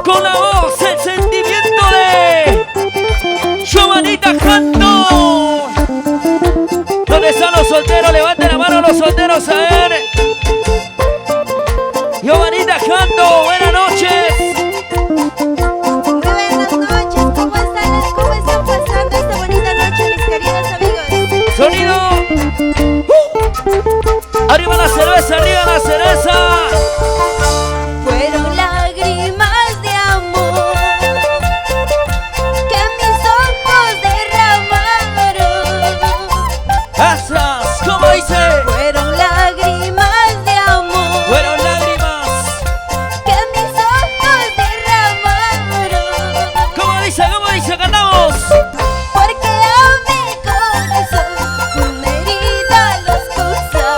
Con la voz, el sentimiento de Giovanita Jando. ¿Dónde están los solteros? Levanten la mano los solteros, a ver. Giovanita Jando, buenas noches. Buenas noches, ¿cómo están? ¿Cómo están pasando esta bonita noche, mis queridos amigos? Sonido. Arriba la cerveza, arriba la cerveza. Fueron lágrimas de amor que mis ojos derramaron. Esas, ¿cómo dice? Fueron lágrimas de amor Fueron lágrimas. que mis ojos derramaron. ¿Cómo dice? ¿Cómo dice? Cantamos. Porque a mi corazón una herida los causó.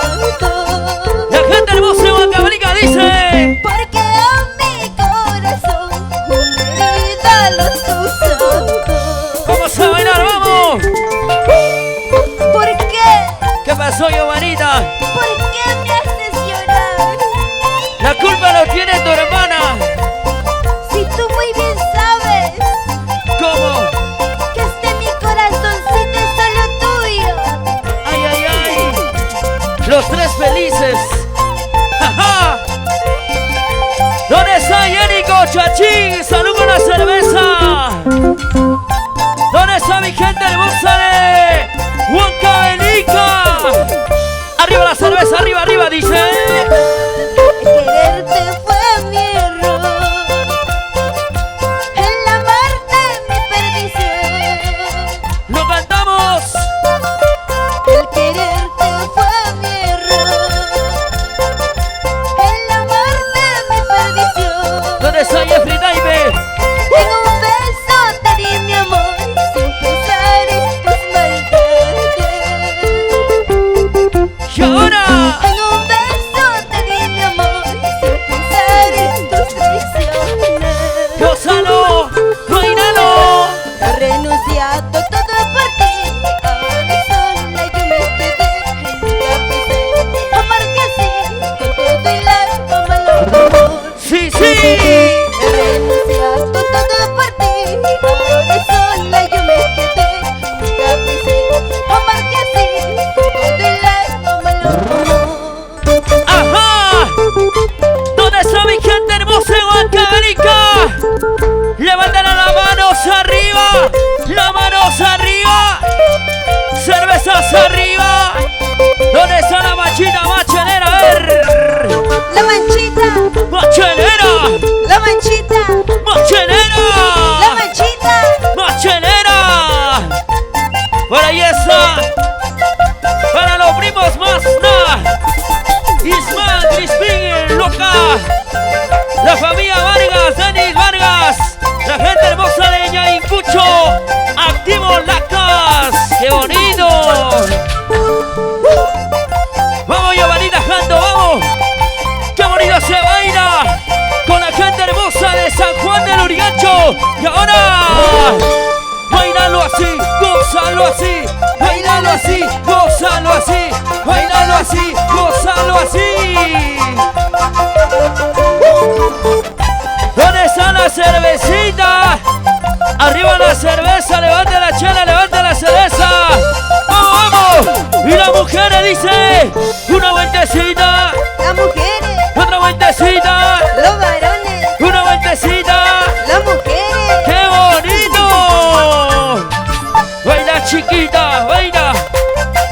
La gente hermosa de Huancavelica dice. Porque a mi corazón una herida los causó. Vamos a bailar, vamos. ¿Por qué? ¿Qué pasó, Giovanita? ¿Por qué me haces llorar? La culpa lo tiene tu hermana. Si tú muy bien sabes ¿Cómo? que mi corazoncito es solo tuyo. ¡Ay, ay, ay! Los tres felices. ¡Ja, ja! ¿Dónde está Yérico Chachín? ¡Salud con la cerveza! ¿Dónde está mi gente hermosa de Huancavelica? Arriba la cerveza, arriba, arriba, dice. Quererte fue mi error, el amarte mi perdición. ¡Lo cantamos! El quererte fue mi error, el amarte mi perdición. ¿Dónde está Jeffrey Daibe? En un beso te di mi amor sin pensar en tus maldades. ¡Y ahora! En un beso te di mi amor sin pensar en tus traiciones. ¡Gózalo! ¡Bailalo! He renunciado todo por ti, ahora sola yo me quedé. Nunca pensé amarte así, con todo el alma mal amor. ¡Sí, sí! He renunciado todo por ti, ahora sola yo me quedé. Nunca pensé amarte así, con todo el alma mal amor. ¡Ajá! ¿Dónde está mi gente hermosa de Huancavelica? Levanten las manos arriba, las manos arriba, cervezas arriba. ¿Dónde está la machita machelera? A ver, La manchita, machelera, la manchita, la machelera, manchita. machelera. Por ahí está, para los primos Mazda, Ismael, Crispín, Loca, la familia Vargas, Denis Vargas, la gente hermosa de Ñaincucho, activo Lacas, qué bonito. Vamos, Giovanita Jando, vamos. Qué bonito se baila con la gente hermosa de San Juan del Urigancho. Y ahora, bailalo así, gózalo así, bailalo así, gózalo así, bailalo así, gózalo así. ¿Dónde está la cervecita? Arriba la cerveza, levante la chela, levante la cerveza. ¡Vamos, vamos! Y la mujer dice, una vueltecita, Las mujeres, otra vueltecita, los varones, una vueltecita. las mujeres. ¡Qué bonito! Baila chiquita, baila.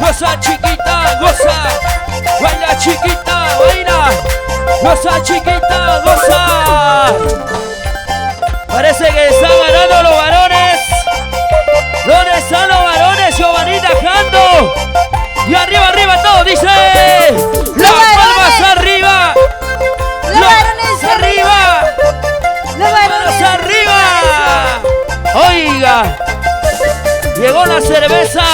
Goza chiquita, goza. Baila chiquita, baila. Goza chiquita, goza. Parece que están ganando los varones. ¿Dónde están los varones? Giovanita Jando. Y arriba, arriba todos, dice. Las palmas arriba. Los varones arriba. Los ¡Manos varones arriba! Oiga, llegó la cerveza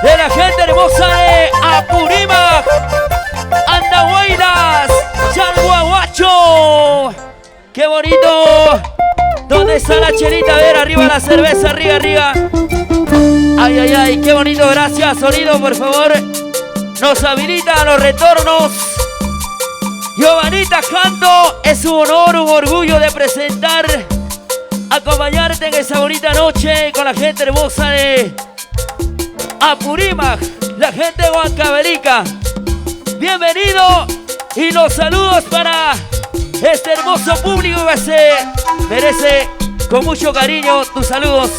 de la gente hermosa de Apurímac, Andahuaylas, Chalhuahuacho. ¡Qué bonito! ¿Dónde está la chelita? A ver, arriba la cerveza, arriba, arriba. Ay, ay, ay, qué bonito, gracias, sonido, por favor. Nos habilita los retornos. Giovanita Canto, es un honor, un orgullo de presentar, acompañarte en esa bonita noche con la gente hermosa de Apurímac, la gente de Huancavelica. Bienvenido y los saludos para este hermoso público que se merece con mucho cariño tus saludos.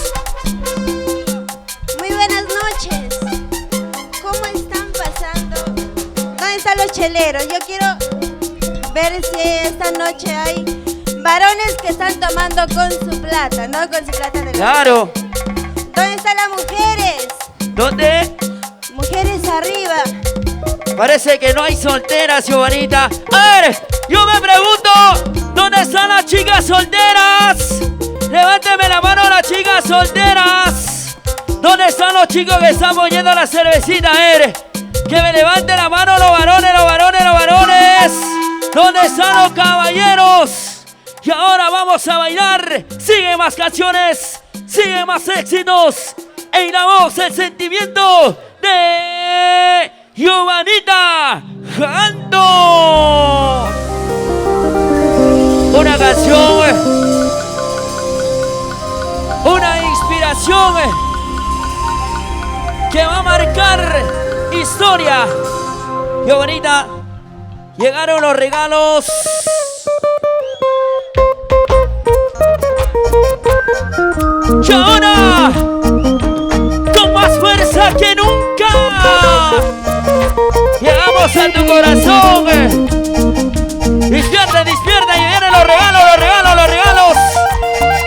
Muy buenas noches. ¿Cómo están pasando? ¿Dónde están los cheleros? Yo quiero ver si esta noche hay varones que están tomando con su plata, no con su plata de la... Claro. ¿Dónde están las mujeres? ¿Dónde? Mujeres arriba. Parece que no hay solteras, Giovanita. A ver, yo me pregunto, ¿dónde están las chicas solteras? Levánteme la mano las chicas solteras. ¿Dónde están los chicos que están poniendo la cervecita? A ver, que me levante la mano los varones, los varones, los varones. ¿Dónde están los caballeros? Y ahora vamos a bailar. Siguen más canciones, siguen más éxitos. En la voz, el sentimiento de Giovanita Canto. Una canción, una inspiración que va a marcar historia. Giovanita, llegaron los regalos. Y ahora, con más fuerza que nunca, llegamos a tu corazón. Despierta, despierta, y vienen los regalos, los regalos, los regalos.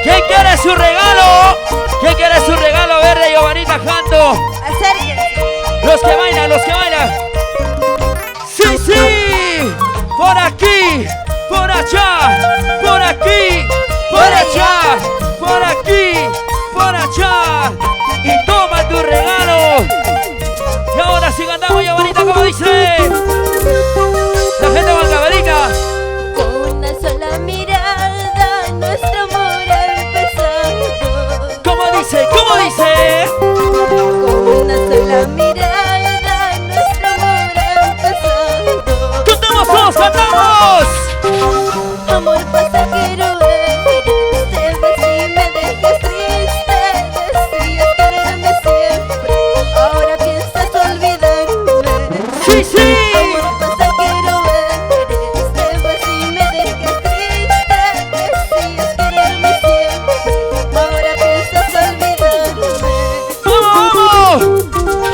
¿Quién quiere su regalo? ¿Quién quiere su regalo verde, Giovanita Canto? Acérquense. Los que bailan, los que bailan. Sí, sí. Por aquí, por allá, por aquí, por allá, por aquí, por allá. Y toma tu regalo. Y ahora sí cantamos, Giovanita, como dice la gente de Huancavelica. Con una sola mirada nuestro amor ha empezado. ¿Cómo dice? ¿Cómo dice? Con una sola mirada nuestro amor ha empezado. ¡Cantamos todos, cantamos! Amor pasajero eres, te vas y me dejas triste. Decías quererme siempre, ahora piensas olvidarme. ¡Sí, sí! Amor pasajero eres, te vas y me dejas triste. Decías quererme siempre, ahora piensas olvidarme. ¡Vamos, vamos!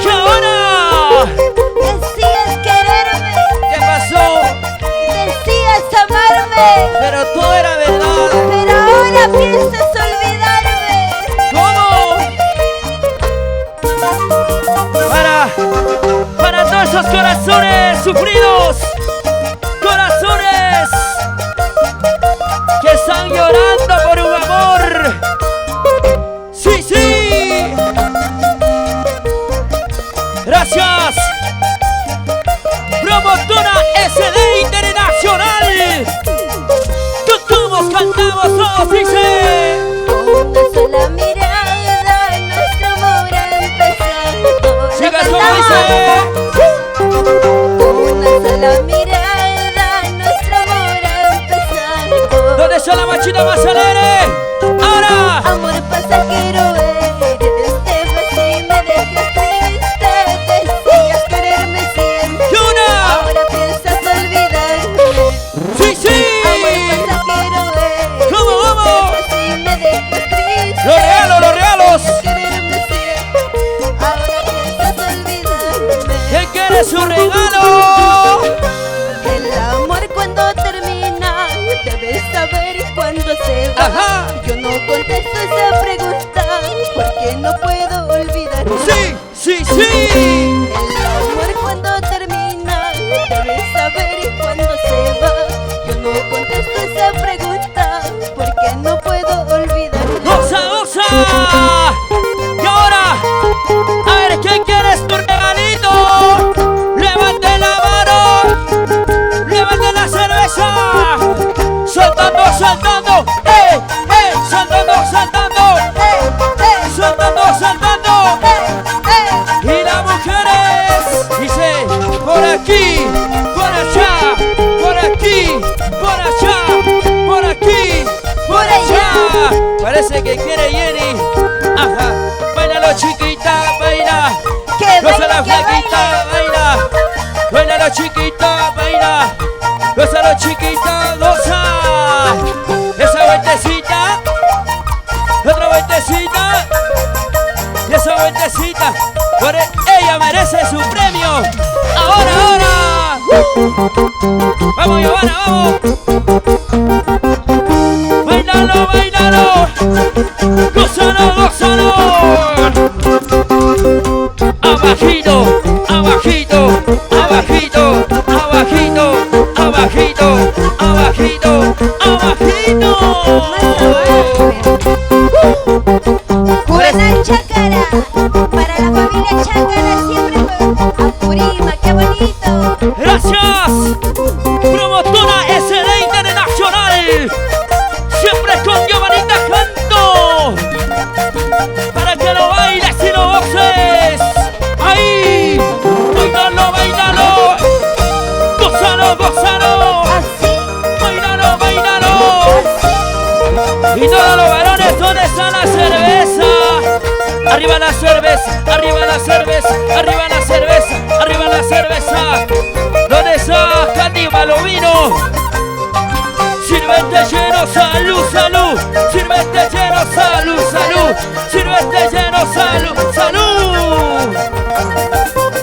¡Y ahora! Decías quererme, ¿Qué pasó? decías amarme, Pero todo era verdad. pero ahora piensas olvidarme. ¿Cómo? Para todos esos corazones sufridos, corazones que están llorando por un amor. Sí, sí. Gracias. Promotora SD Internacional. Cantamos, cantamos todos, dice. Con una sola mirada nuestro amor ha empezado. Chicas, ¿Lo ¿cómo cantamos? dice? Con una sola mirada nuestro amor ha empezado. ¿Dónde está la machita más alegre? Ahora. Amor pasajero eres, te vas y me dejas triste. Decías quererme siempre, Y una. ahora piensas olvidarme. Sí, sí. Amor pasajero eres, ¿Cómo, cómo? te vas y me dejas triste. Los regalos, los regalos. Quererme siempre, ahora piensas olvidarme. ¿Quién quiere su regalo? El amor cuando termina, debes saber cuándo se va. Ajá. Yo no contesto esa pregunta, porque no puedo olvidar. Sí, sí, sí. El amor cuando termina, debes saber cuándo se va. Yo no contesto esa pregunta, porque no puedo olvidar. ¡Goza, goza! Y ahora, a ver, ¿quién quiere tu regalito? Levante la mano, levante la cerveza. Saltando, saltando, saltando, saltando, saltando, saltando. Y la mujer. Parece que quiere Jenny. Ajá. Bailalo chiquita, baila. Que Gózala baile, que flaquita, baila. Bailalo chiquita, baila. Gózalo chiquita, goza. Esa vueltecita. Otra vueltecita. Y esa vueltecita. Ella merece su premio. Ahora, ahora. Vamos, Giovanna, vamos. Bailalo, bailalo. Gózalo, gózalo. Abajito, abajito, abajito, abajito, abajito, abajito, abajito. Juvenal Chácara, para la familia Chácara siempre fue Apurima, qué bonito. Gracias, promotora SD Internacional. Siempre con Giovanita Canto. Para que lo bailes y lo goces. Ahí, bailalo, bailalo. Gózalo, gózalo. Así, Bailalo, bailalo. así. Y todos los varones, ¿dónde está la cerveza? Arriba la cerveza, arriba la cerveza, arriba la cerveza, arriba la cerveza. ¿Dónde está Candy Malovino? Sirvete lleno, salud, salud. Sirvete lleno, salud, salud. Sirvete lleno, salud, salud.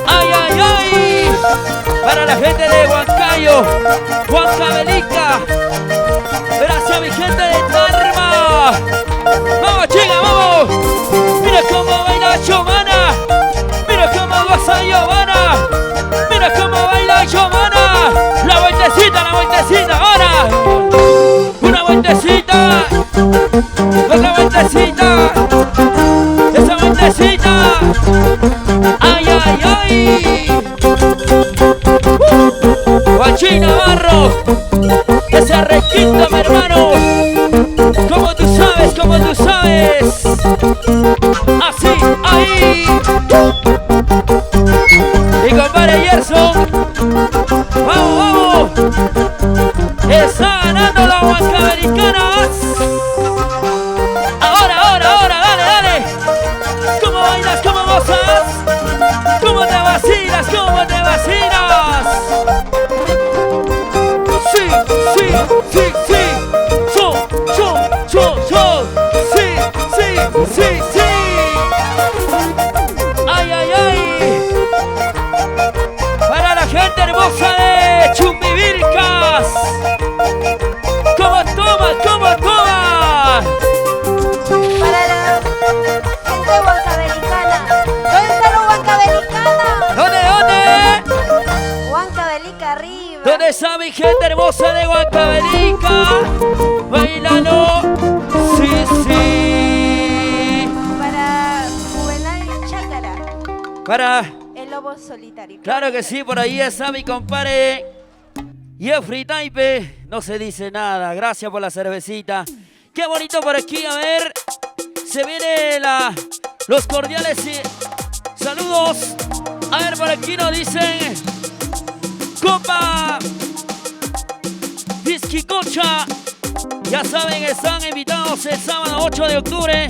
Ay, ay, ay. Para la gente de Huancayo, Huancavelica. Gracias, mi gente de Tarma. Vamos, chica, vamos. Mira cómo baila Giovanna. Mira cómo goza Giovanna. Mira cómo baila Giovanna. La vueltecita, ahora. Una vueltecita. Otra vueltecita. Esa vueltecita. Ay, ay, ay. Guachín Navarro. Ese requinto, mi hermano. Como tú sabes, como tú sabes. Así, ahí. Y compadre Gerson. Vamos, vamos. Está ganando la Huancavelicanas. Ahora, ahora, ahora, dale, dale. ¿Cómo bailas, cómo gozas? ¿Cómo te vacilas, cómo te vacilas? Sí, sí, sí, sí. Yo, yo, yo, yo. Sí, sí, sí, sí. Ay, ay, ay. Para la gente hermosa de Chumbivilcas. ¿Cómo toma, cómo toma? Para la gente huancavelicana. ¿Dónde está la huancavelicana? ¿Dónde, dónde? Huancavelica arriba. ¿Dónde está mi gente hermosa de Huancavelica? Bailalo. Sí, sí. Para Juvenal Chácara, Para... el lobo solitario. Claro que sí, por ahí está mi compadre Jeffrey Taipe. No se dice nada, gracias por la cervecita. Qué bonito por aquí, a ver. Se viene los cordiales saludos. A ver, por aquí nos dicen Copa Vizquicocha. Ya saben, están invitados el sábado 8 de octubre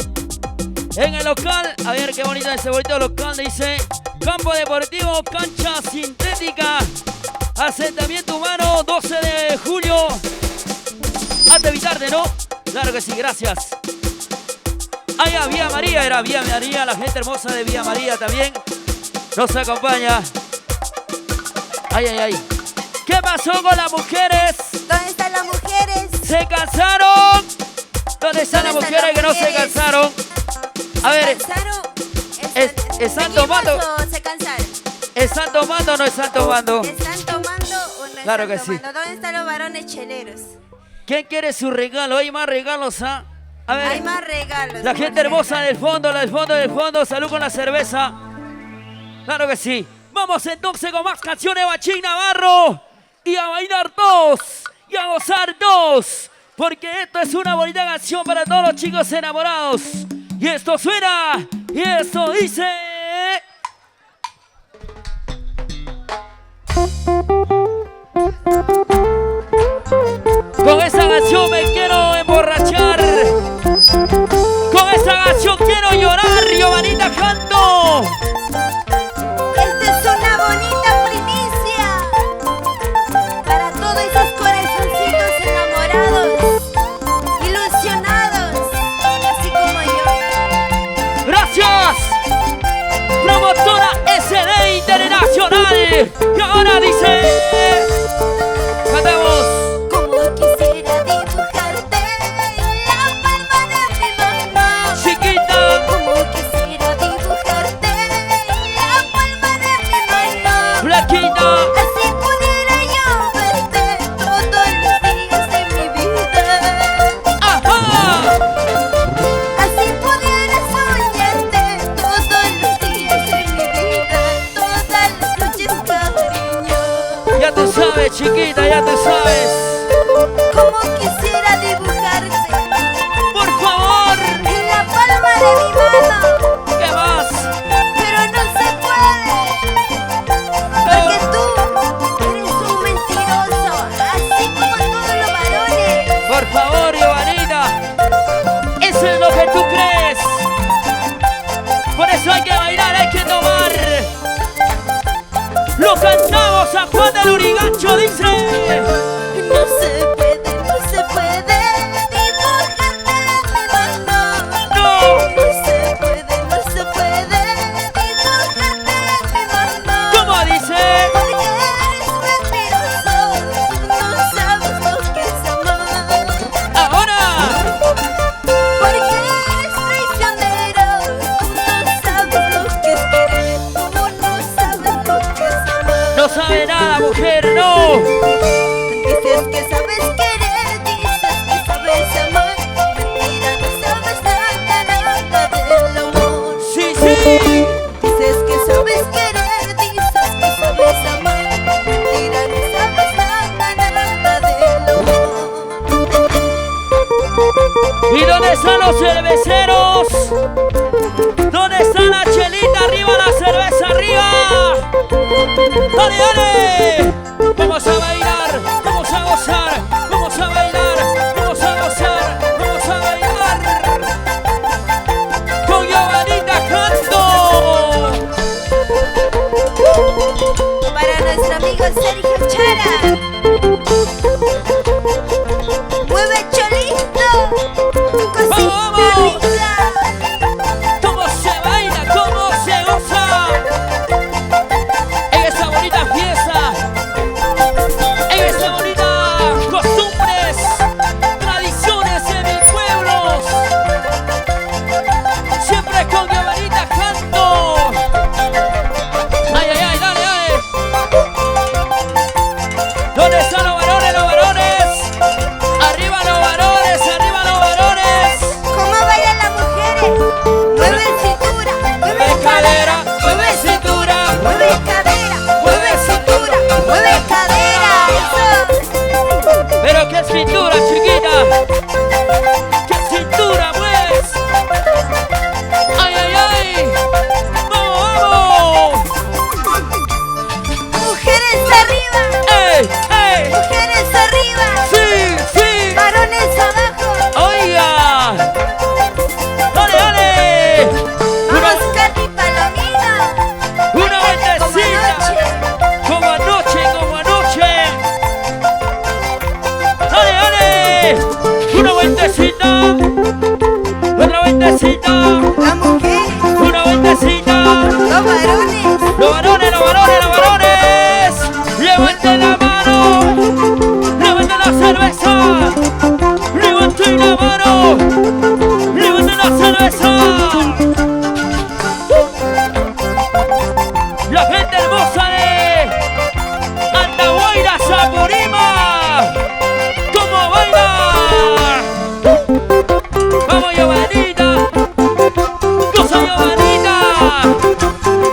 en el local. A ver qué bonito ese bonito local. Dice Campo Deportivo, cancha sintética, asentamiento humano, 12 de julio. Hasta evitarme, ¿no? Claro que sí, gracias. Allá, Vía María, era Vía María, la gente hermosa de Vía María también nos acompaña. Ay, ay, ay. ¿Qué pasó con las mujeres? ¿Dónde están las mujeres? ¿Se cansaron? ¿Dónde están las mujeres que no se cansaron? A ver, ¿están tomando? ¿Se cansaron? ¿Están tomando o no están tomando? ¿Están tomando o no Claro están que sí. tomando? ¿Dónde están los varones cheleros? ¿Quién quiere su regalo? Hay más regalos, ¿ah? A ver, Hay más regalos. la gente hermosa del fondo, del fondo, salud con la cerveza. Claro que sí. Vamos entonces con más canciones, Guachín Navarro. Y a bailar dos, y a gozar dos. Porque esto es una bonita canción para todos los chicos enamorados. Y esto suena, y esto dice... Con esa canción me quiero emborrachar. Esta es una bonita primicia para todos esos corazoncitos enamorados, ilusionados, así como yo. Gracias, promotora SD Internacional. Y ahora dice, cantamos. Como quisiera dibujarte en la palma de mi mano. Chiquita, Como quisiera dibujarte en la palma de mi mano. flaquita, Así pudiera yo verte todos los días de mi vida. ajá. Así pudiera soñarte todos los días de mi vida. Todas las noches, cariño. Ya tú sabes, chiquita, ya tú sabes. Como quisiera dibujarte Por favor, en la palma de mi mano. ¿qué más? Pero no se puede, porque tú eres un mentiroso, así como todos los varones. Por favor, Giovanita, eso es lo que tú crees. Por eso hay que bailar, hay que tomar. Lo cantamos a Juan del Urigancho, dice. No se puede, no se puede dibujarte en mi mano. No, No se puede, no se puede dibujarte en mi mano. ¿cómo dice? Porque eres mentiroso, tú no sabes lo que es amar. Ahora, Porque eres traicionero, tú no sabes lo que es querer, tú no sabes lo que es amar. no sabe nada, mujer, no. Dices que sabes querer, dices que sabes amar, mentira, no sabes nada, nada del amor. Sí, sí. Dices que sabes querer, dices que sabes amar, mentira, no sabes nada, nada del amor. ¿Y dónde están los cerveceros? ¿Dónde está la chelita? ¡Arriba la cerveza, arriba! ¡Dale, dale! Vamos a bailar, vamos a gozar, vamos a bailar, vamos a gozar, vamos a bailar. Con Giovanita canto. Para nuestro amigo Sergio Chara. Mueve cholito, tu cosita ¡Vamos! rica. ¿Cómo se baila? ¿Cómo se goza? En esta bonita fiesta, en esta bonita costumbres, tradiciones de mis pueblos. Siempre con Giovanita canto. Ay, ay, ay, dale, dale. ¿Dónde están los varones, los varones? Arriba los varones, arriba los varones. ¿Cómo bailan las mujeres? Mueve cintura, mueve cadera, mueve cintura, mueve cadera, mueve cintura, mueve cadera. Eso. Pero qué cintura, chiquita. ¿Qué cintura mueves? ¡Ay, ay, ay! ¡Vamos, vamos! Mujeres arriba, ¡Ey, ey! mujeres arriba, ¡Sí, sí! varones abajo. ¡Oiga! ¡Dale, dale! Vamos, Katy Palomino. Una Bailale como vueltecita. anoche. Como anoche, como anoche. ¡Dale, dale! Una vueltecita. Otra vueltecita. La mujer, Una vueltecita. los varones. Los varones, los varones, los varones. Levanten la mano. Levanten la cerveza. Levanten la mano. Levanten la cerveza. La gente hermosa de Andahuayla, Zapurima. ¿Cómo baila? Vamos, Giovanita. Cosa Giovanita.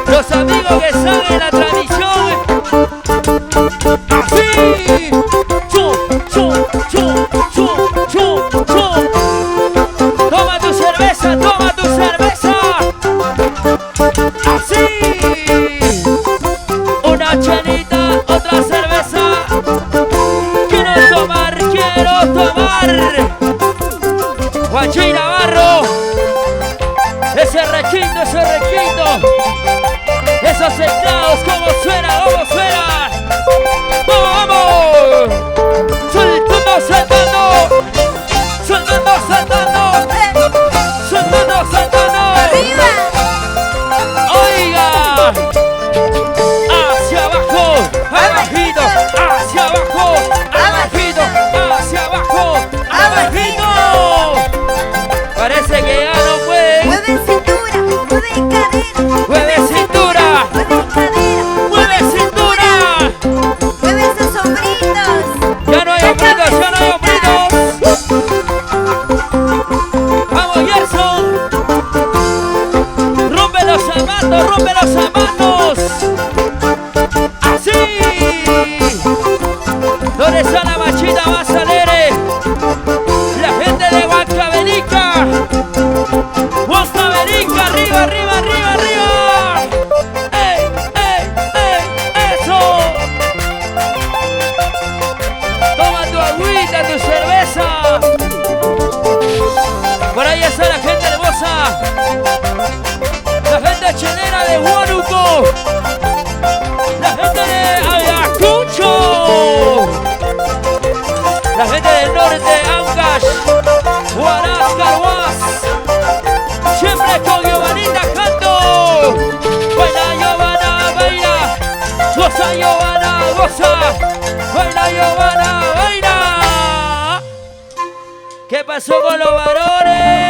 Los amigos que saben la tradición. Así. Chu, chu, chu, chu, chu, chu. Toma tu cerveza, toma tu cerveza. Así. Una chelita, otra cerveza. Quiero tomar, quiero tomar. Guachín Navarro. Ese requinto, esos teclados, ¿cómo suena? ¡Vamos, vamos! ¡Saltando, ¡Arriba! ¡Oiga! Hacia abajo, abajito, hacia abajo, abajito, hacia abajo, abajito. Parece que ya no puede. Mueve cintura, mueve cadera, Mueve cintura, mueve cadera, mueve cintura. mueve esos hombritos. Ya no hay hombritos, ya no hay hombritos. Vamos, Gerson. Rompe los zapatos. Así. ¿Dónde está la machita más alegre? La gente de Huancavelica. Huancavelica, arriba. ¡Ey! ¡Eso! Toma tu agüita, tu cerveza. Por ahí está la gente hermosa. La gente chelera de Huánuco. La gente de Ayacucho. La gente del norte, Ancash, Huaraz, Carhuaz. Siempre con Giovanita canto. Baila Giovanna, baila. Goza Giovanna, goza. Baila Giovanna, baila. ¿Qué pasó con los varones?